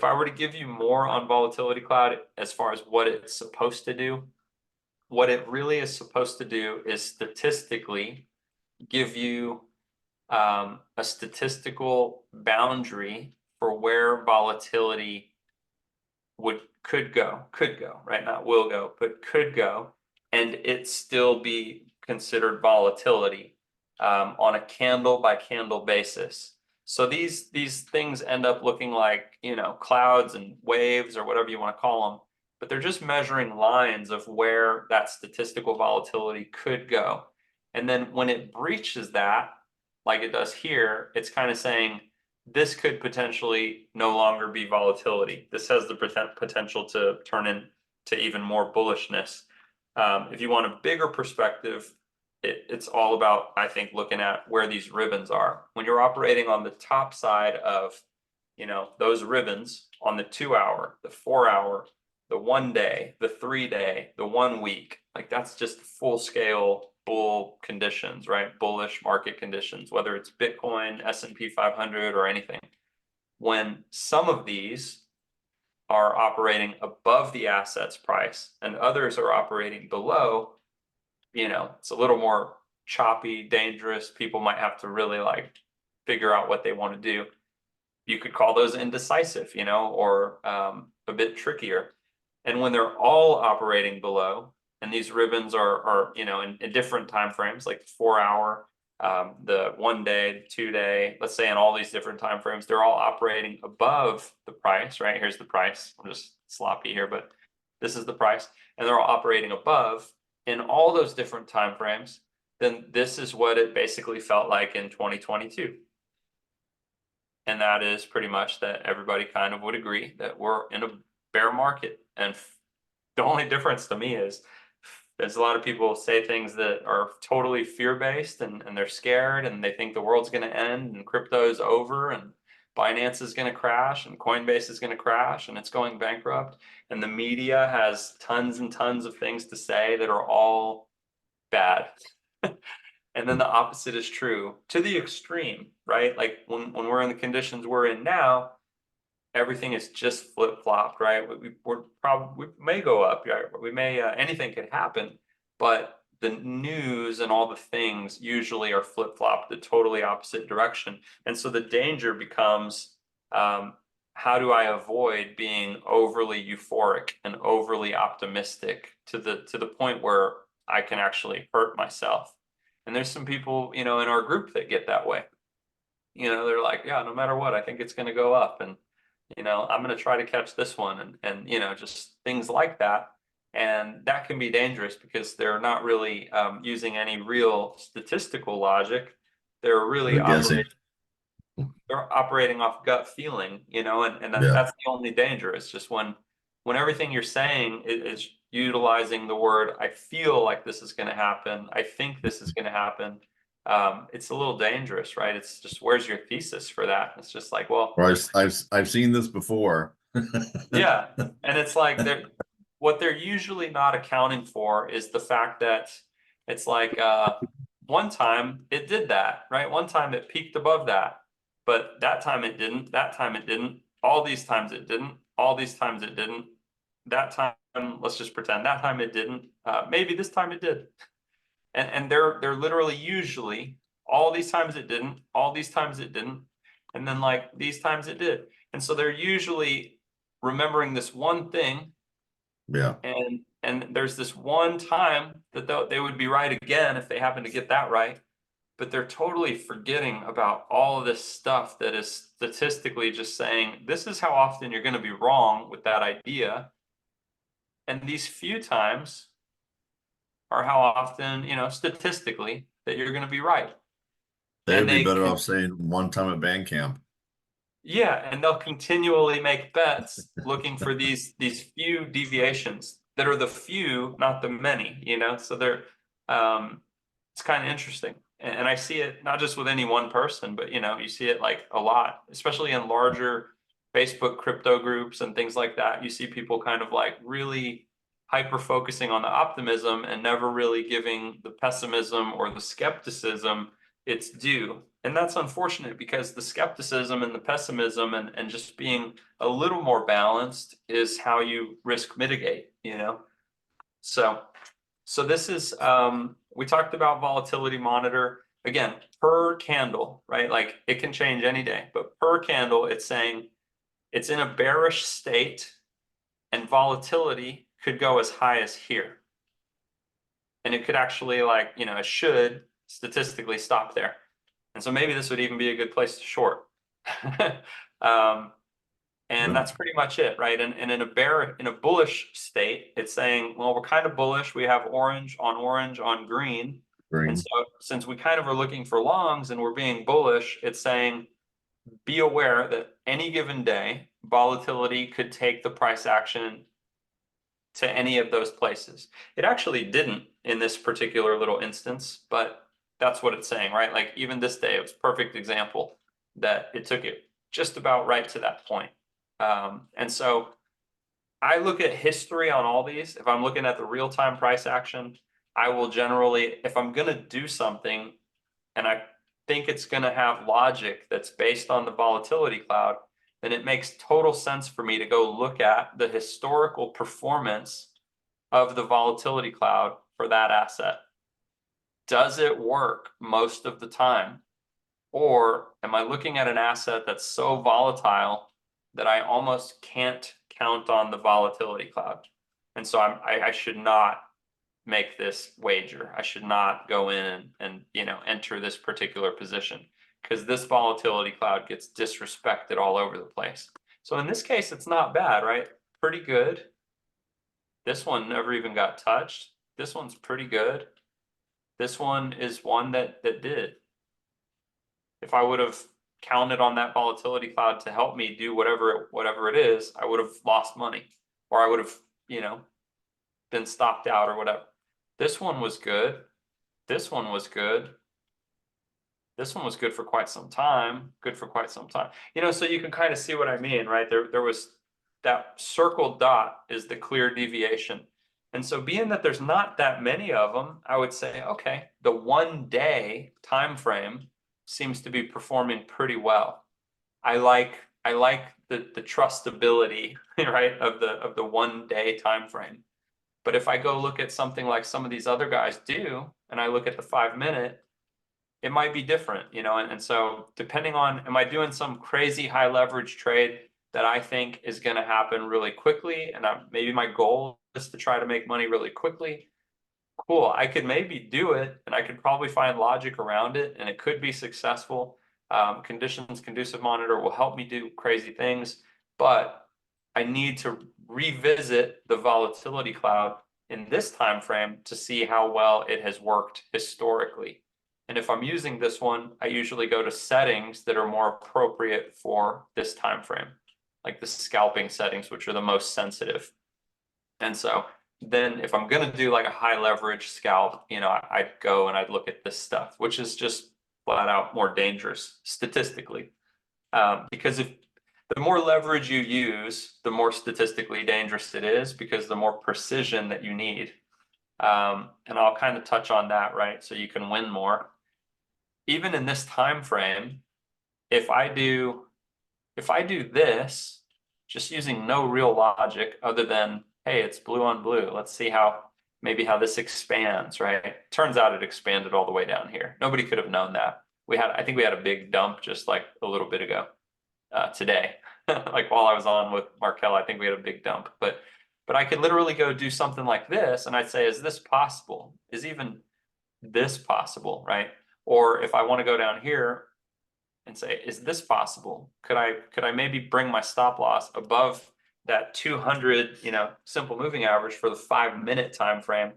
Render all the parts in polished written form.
if I were to give you more on Volatility Cloud as far as what it's supposed to do, what it really is supposed to do is statistically give you a statistical boundary for where volatility could go, right? Not will go, but could go, and it still be considered volatility on a candle by candle basis. So these things end up looking like, clouds and waves or whatever you want to call them, but they're just measuring lines of where that statistical volatility could go. And then when it breaches that, like it does here, it's kind of saying this could potentially no longer be volatility. This has the potential to turn into even more bullishness. If you want a bigger perspective, it's all about, I think, looking at where these ribbons are. When you're operating on the top side of, those ribbons on the 2 hour, the 4 hour, the 1 day, the 3 day, the 1 week, like that's just full scale bull conditions, right? Bullish market conditions, whether it's Bitcoin, S&P 500 or anything. When some of these are operating above the asset's price and others are operating below, it's a little more choppy, dangerous. People might have to really figure out what they want to do. You could call those indecisive, or a bit trickier. And when they're all operating below, and these ribbons are in different time frames, like 4 hour, the 1 day, 2 day, let's say in all these different time frames, they're all operating above the price, right? Here's the price. I'm just sloppy here, but this is the price, and they're all operating above in all those different time frames. Then this is what it basically felt like in 2022. And that is pretty much that everybody kind of would agree that we're in a bear market. And the only difference to me is there's a lot of people say things that are totally fear-based and they're scared and they think the world's going to end and crypto is over and Binance is going to crash and Coinbase is going to crash and it's going bankrupt. And the media has tons and tons of things to say that are all bad. And then the opposite is true to the extreme, right? Like when we're in the conditions we're in now, everything is just flip-flopped, right? We may go up, right? We may, anything could happen, but the news and all the things usually are flip-flopped the totally opposite direction. And so the danger becomes, how do I avoid being overly euphoric and overly optimistic to the point where I can actually hurt myself? And there's some people, in our group that get that way. They're like, yeah, no matter what, I think it's going to go up. And I'm going to try to catch this one and just things like that. And that can be dangerous because they're not really using any real statistical logic. They're really operating off gut feeling, and that's the only danger. It's just when everything you're saying is utilizing the word, I feel like this is going to happen. I think this is going to happen. It's a little dangerous, right? It's just, where's your thesis for that? It's just like, well, I've seen this before. Yeah. And it's like what they're usually not accounting for is the fact that it's like one time it did that, right? One time it peaked above that, but that time it didn't, that time it didn't, all these times it didn't, all these times it didn't, that time, let's just pretend that time it didn't, maybe this time it did. And they're literally usually all these times it didn't, all these times it didn't, and then like these times it did. And so they're usually remembering this one thing. Yeah. And there's this one time that they would be right again if they happen to get that right. But they're totally forgetting about all of this stuff that is statistically just saying, this is how often you're going to be wrong with that idea. And these few times are how often, statistically, that you're going to be right. They'd be better off saying one time at band camp. Yeah, and they'll continually make bets looking for these few deviations that are the few, not the many, So they're it's kind of interesting. And I see it not just with any one person, but you see it like a lot, especially in larger Facebook crypto groups and things like that. You see people kind of like really hyper focusing on the optimism and never really giving the pessimism or the skepticism it's due. And that's unfortunate because the skepticism and the pessimism and just being a little more balanced is how you risk mitigate, you know? So this is we talked about volatility monitor again per candle, right? Like it can change any day, but per candle, it's saying it's in a bearish state and volatility could go as high as here. And it could actually like, you know, it should statistically stop there. And so maybe this would even be a good place to short. And that's pretty much it, right? And in a bullish state, it's saying, well, we're kind of bullish. We have orange on green. And so since we kind of are looking for longs and we're being bullish, it's saying be aware that any given day, volatility could take the price action to any of those places. It actually didn't in this particular little instance, but that's what it's saying, right? Like even this day, it was a perfect example that it took it just about right to that point. And so I look at history on all these. If I'm looking at the real-time price action, I will generally, if I'm going to do something and I think it's going to have logic that's based on the volatility cloud, then it makes total sense for me to go look at the historical performance of the volatility cloud for that asset. Does it work most of the time? Or am I looking at an asset that's so volatile that I almost can't count on the volatility cloud? And so I should not make this wager. I should not go in and you know enter this particular position because this volatility cloud gets disrespected all over the place. So in this case, it's not bad, right? Pretty good. This one never even got touched. This one's pretty good. This one is one that did. If I would have counted on that volatility cloud to help me do whatever it is, I would have lost money, or I would have, you know, been stopped out or whatever. This one was good. This one was good. This one was good for quite some time. Good for quite some time. You know, so you can kind of see what I mean, right? There was that circled dot is the clear deviation. And so being that there's not that many of them, I would say, okay, the 1 day time frame seems to be performing pretty well. I like the trustability, right, of the 1 day time frame. But if I go look at something like some of these other guys do, and I look at the 5 minute, it might be different, you know, and so depending on, am I doing some crazy high leverage trade that I think is going to happen really quickly, and maybe my goal is to try to make money really quickly? Cool, I could maybe do it, and I could probably find logic around it, and it could be successful. Conditions conducive monitor will help me do crazy things, but I need to revisit the volatility cloud in this time frame to see how well it has worked historically. And if I'm using this one, I usually go to settings that are more appropriate for this time frame, like the scalping settings, which are the most sensitive. And so then if I'm going to do like a high leverage scalp, you know, I'd go and I'd look at this stuff, which is just flat out more dangerous statistically. Because if the more leverage you use, the more statistically dangerous it is because the more precision that you need. And I'll kind of touch on that, right? So you can win more. Even in this time frame, if I do this, just using no real logic other than, hey, it's blue on blue. Let's see how this expands, right? Turns out it expanded all the way down here. Nobody could have known that. I think we had a big dump just like a little bit ago, today. Like while I was on with Markel, I think we had a big dump. But I could literally go do something like this, and I'd say, is this possible? Is even this possible, right? Or if I want to go down here and say, is this possible? Could I maybe bring my stop loss above that 200, you know, simple moving average for the 5 minute time frame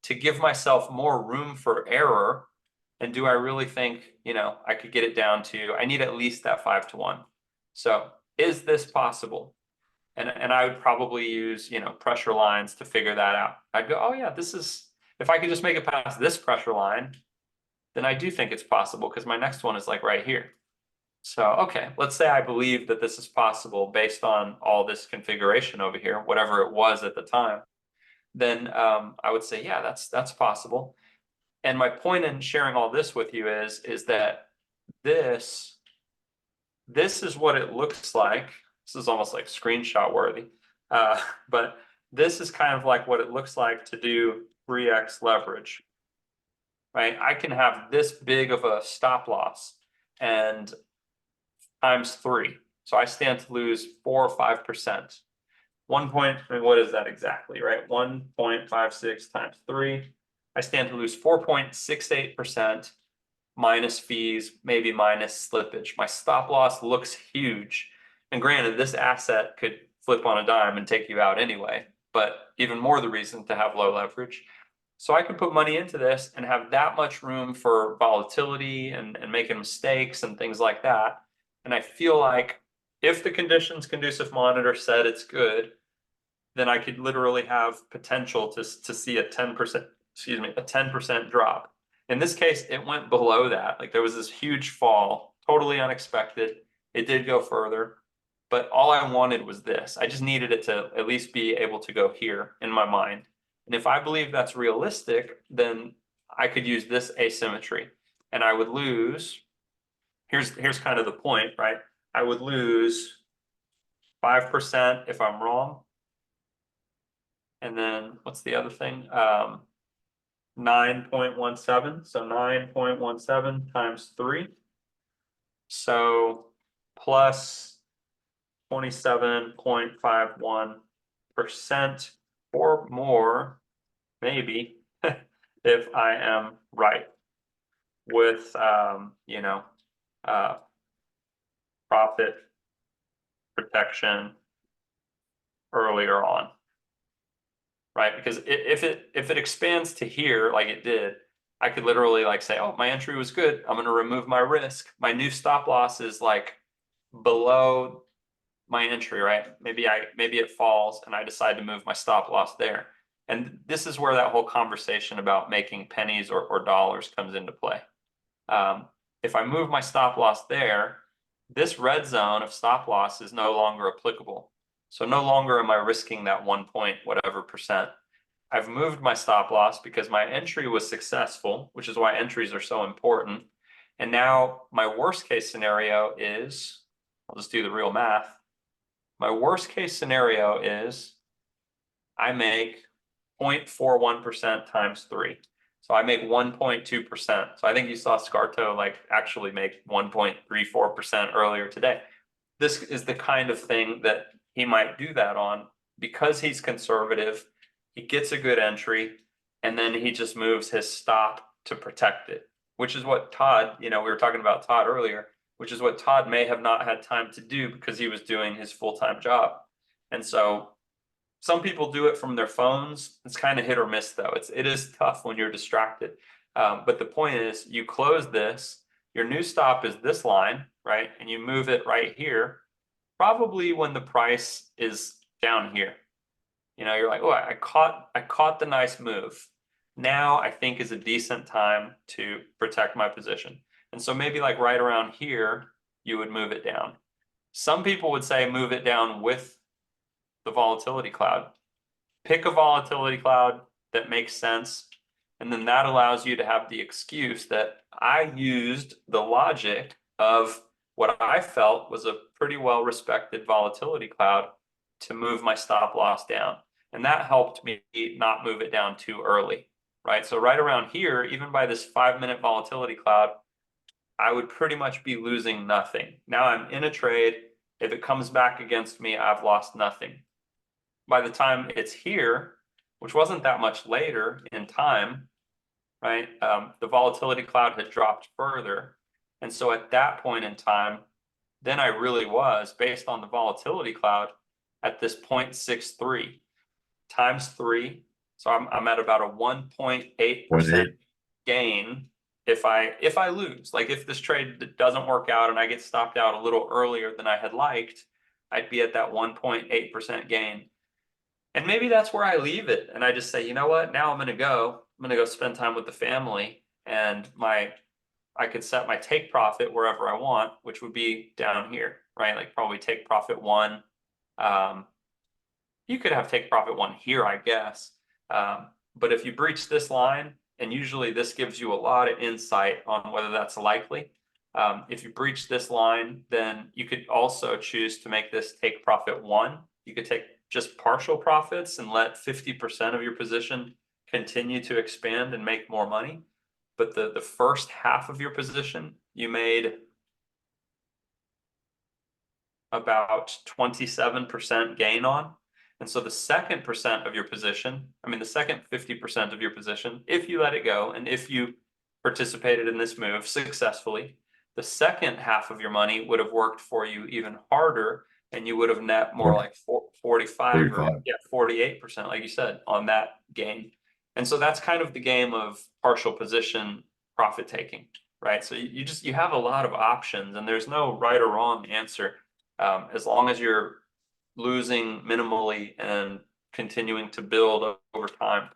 to give myself more room for error? And do I really think, you know, I could get it down to, I need at least that 5-to-1. So is this possible? And I would probably use, you know, pressure lines to figure that out. I'd go, oh yeah, this is, if I could just make it past this pressure line, then I do think it's possible because my next one is like right here. So, okay, let's say I believe that this is possible based on all this configuration over here, whatever it was at the time. Then I would say, yeah, that's possible. And my point in sharing all this with you is that this is what it looks like. This is almost like screenshot worthy. But this is kind of like what it looks like to do 3x leverage, right? I can have this big of a stop loss and times 3. So I stand to lose 4 or 5%. 1 point, I mean, what is that exactly, right? 1.56 times 3. I stand to lose 4.68% minus fees, maybe minus slippage. My stop loss looks huge. And granted, this asset could flip on a dime and take you out anyway, but even more the reason to have low leverage. So I could put money into this and have that much room for volatility and making mistakes and things like that. And I feel like if the conditions conducive monitor said it's good, then I could literally have potential to see a 10%, excuse me, a 10% drop. In this case, it went below that. Like there was this huge fall, totally unexpected. It did go further, but all I wanted was this. I just needed it to at least be able to go here in my mind. And if I believe that's realistic, then I could use this asymmetry and I would lose. Here's kind of the point, right? I would lose 5% if I'm wrong. And then what's the other thing? 9.17. So 9.17 times 3. So plus 27.51% or more, maybe, if I am right with, profit protection earlier on. Right? Because if it expands to here like it did, I could literally like say, oh, my entry was good. I'm going to remove my risk. My new stop loss is like below my entry, right? Maybe it falls and I decide to move my stop loss there. And this is where that whole conversation about making pennies or dollars comes into play. If I move my stop loss there, this red zone of stop loss is no longer applicable. So no longer am I risking that 1 point whatever percent. I've moved my stop loss because my entry was successful, which is why entries are so important. And now my worst case scenario is, I'll just do the real math. My worst case scenario is I make 0.41% times 3. So I make 1.2%. So I think you saw Scarto like actually make 1.34% earlier today. This is the kind of thing that he might do that on because he's conservative. He gets a good entry and then he just moves his stop to protect it, which is what Todd, we were talking about Todd earlier, which is what Todd may have not had time to do because he was doing his full-time job. And so some people do it from their phones. It's kind of hit or miss though. It is tough when you're distracted. But the point is you close this, your new stop is this line, right? And you move it right here, probably when the price is down here. You're like, oh, I caught the nice move. Now I think is a decent time to protect my position. And so maybe like right around here, you would move it down. Some people would say move it down with the volatility cloud. Pick a volatility cloud that makes sense. And then that allows you to have the excuse that I used the logic of what I felt was a pretty well respected volatility cloud to move my stop loss down. And that helped me not move it down too early, right? So right around here, even by this 5-minute volatility cloud, I would pretty much be losing nothing. Now I'm in a trade. If it comes back against me, I've lost nothing. By the time it's here, which wasn't that much later in time, right? The volatility cloud had dropped further. And so at that point in time, then I really was, based on the volatility cloud, at this 0.63 times 3. So I'm at about a 1.8% gain if I lose. Like if this trade doesn't work out and I get stopped out a little earlier than I had liked, I'd be at that 1.8% gain. And maybe that's where I leave it. And I just say, you know what? Now I'm going to go spend time with the family, and I could set my take profit wherever I want, which would be down here, right? Like probably take profit 1. You could have take profit 1 here, I guess. But if you breach this line and usually this gives you a lot of insight on whether that's likely. If you breach this line, then you could also choose to make this take profit 1. You could take just partial profits and let 50% of your position continue to expand and make more money. But the first half of your position, you made about 27% gain on. And so the second percent of your position, the second 50% of your position, if you let it go and if you participated in this move successfully, the second half of your money would have worked for you even harder, and you would have net more like 45 or 48%, like you said, on that gain. And so that's kind of the game of partial position profit taking, right? So you have a lot of options, and there's no right or wrong answer. As long as you're losing minimally and continuing to build over time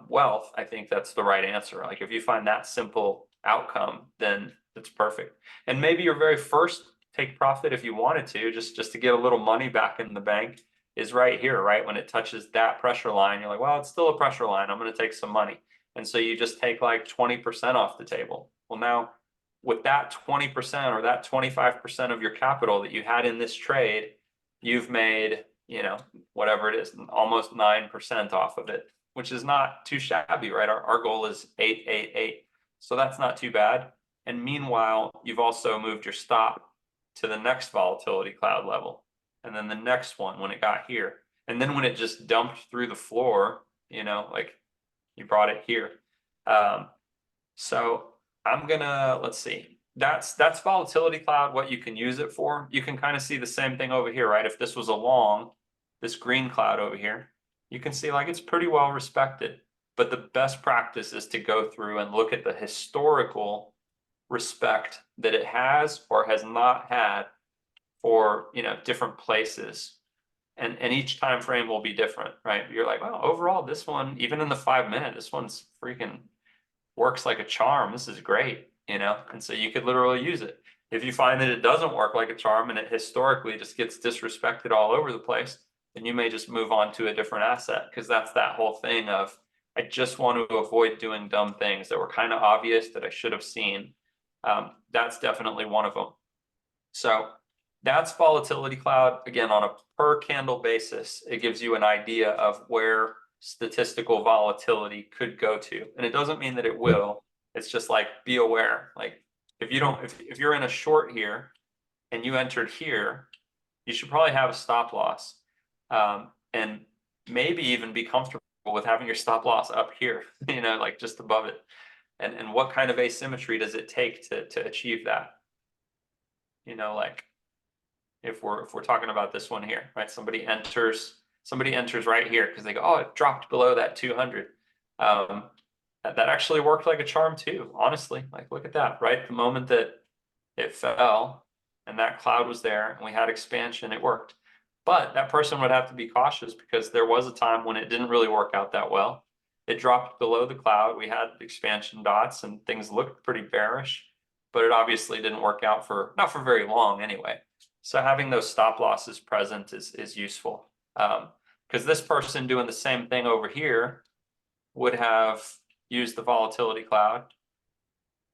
wealth, I think that's the right answer. Like if you find that simple outcome, then it's perfect. And maybe your very first take profit, if you wanted to, just to get a little money back in the bank, is right here, right? When it touches that pressure line, you're like, well, it's still a pressure line. I'm going to take some money. And so you just take like 20% off the table. Well, now with that 20% or that 25% of your capital that you had in this trade, you've made, whatever it is, almost 9% off of it, which is not too shabby, right? Our goal is 888. So that's not too bad. And meanwhile, you've also moved your stop to the next volatility cloud level. And then the next one when it got here. And then when it just dumped through the floor, like you brought it here. So I'm gonna, let's see, that's volatility cloud, what you can use it for. You can kind of see the same thing over here, right? If this was a long, this green cloud over here, you can see like it's pretty well respected. But the best practice is to go through and look at the historical respect that it has or has not had for different places. And each time frame will be different, right? You're like, well, overall, this one, even in the 5-minute, this one's freaking works like a charm. This is great, and so you could literally use it. If you find that it doesn't work like a charm and it historically just gets disrespected all over the place, then you may just move on to a different asset, because that's that whole thing of, I just want to avoid doing dumb things that were kind of obvious that I should have seen. That's definitely one of them. So that's volatility cloud. Again, on a per candle basis, it gives you an idea of where statistical volatility could go to. And it doesn't mean that it will. It's just like, be aware. Like if you're in a short here and you entered here, you should probably have a stop loss. And maybe even be comfortable with having your stop loss up here, like just above it. And what kind of asymmetry does it take to achieve that? Like if we're talking about this one here, right? Somebody enters right here because they go, oh, it dropped below that 200. That actually worked like a charm too, honestly. Like, look at that, right? The moment that it fell and that cloud was there and we had expansion, it worked. But that person would have to be cautious, because there was a time when it didn't really work out that well. It dropped below the cloud. We had expansion dots and things looked pretty bearish, but it obviously didn't work out not for very long anyway. So having those stop losses present is useful, because this person doing the same thing over here would have used the volatility cloud,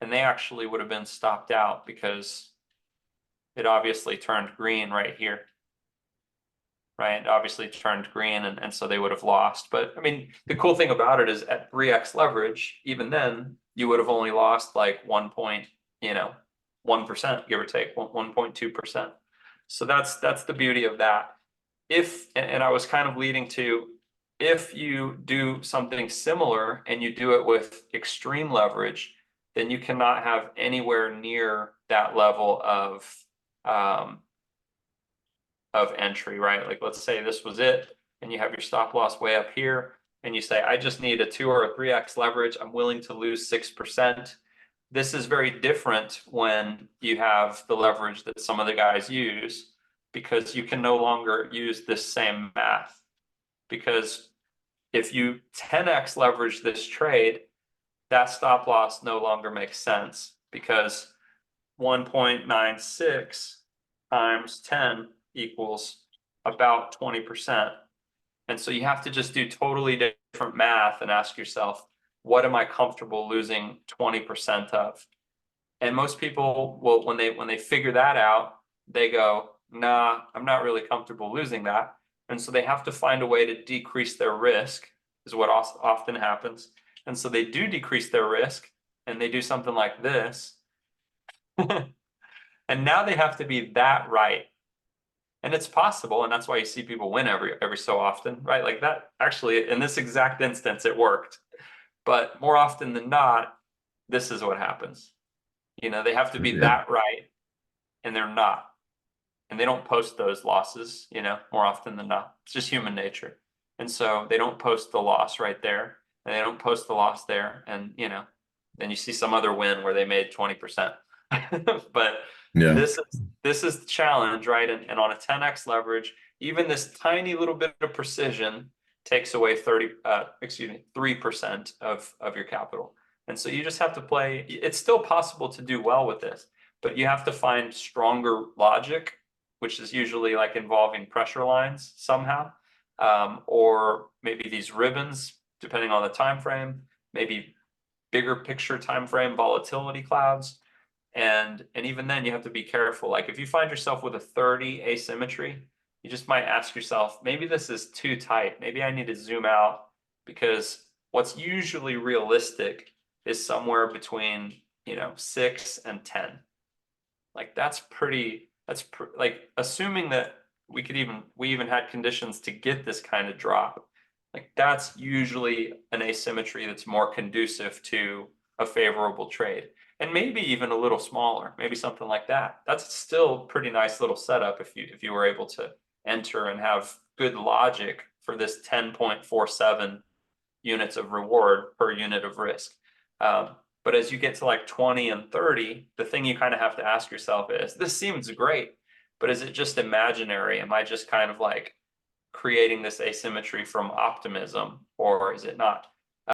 and they actually would have been stopped out because it obviously turned green right here, right? It obviously turned green, and so they would have lost. But the cool thing about it is at 3x leverage, even then, you would have only lost like 1%, give or take 1.2%. So that's the beauty of that. And I was kind of leading to, if you do something similar and you do it with extreme leverage, then you cannot have anywhere near that level of entry, right? Like let's say this was it and you have your stop loss way up here and you say, I just need a 2 or a 3x leverage. I'm willing to lose 6%. This is very different when you have the leverage that some of the guys use, because you can no longer use this same math. Because if you 10x leverage this trade, that stop loss no longer makes sense, because 1.96 times 10 equals about 20%. And so you have to just do totally different math and ask yourself, what am I comfortable losing 20% of? And most people will, when they figure that out, they go, nah, I'm not really comfortable losing that. And so they have to find a way to decrease their risk, is what often happens. And so they do decrease their risk and they do something like this. And now they have to be that right. And it's possible, and that's why you see people win every so often, right? Like that actually in this exact instance it worked. But more often than not, this is what happens. They have to be Yeah. that right, and they're not. And they don't post those losses, more often than not. It's just human nature. And so they don't post the loss right there, and they don't post the loss there. And, then you see some other win where they made 20%. But Yeah. this is the challenge, right? And on a 10x leverage, even this tiny little bit of precision takes away 3% of your capital. And so you just have to play. It's still possible to do well with this, but you have to find stronger logic, which is usually like involving pressure lines somehow, or maybe these ribbons, depending on the time frame, maybe bigger picture time frame volatility clouds. And even then you have to be careful. Like if you find yourself with a 30 asymmetry, you just might ask yourself, maybe this is too tight. Maybe I need to zoom out, because what's usually realistic is somewhere between, 6 and 10. Like like assuming that we even had conditions to get this kind of drop. Like that's usually an asymmetry that's more conducive to a favorable trade. And maybe even a little smaller, maybe something like that. That's still pretty nice little setup if you were able to enter and have good logic for this 10.47 units of reward per unit of risk. But as you get to like 20 and 30, the thing you kind of have to ask yourself is, this seems great, but is it just imaginary? Am I just kind of like creating this asymmetry from optimism, or is it not?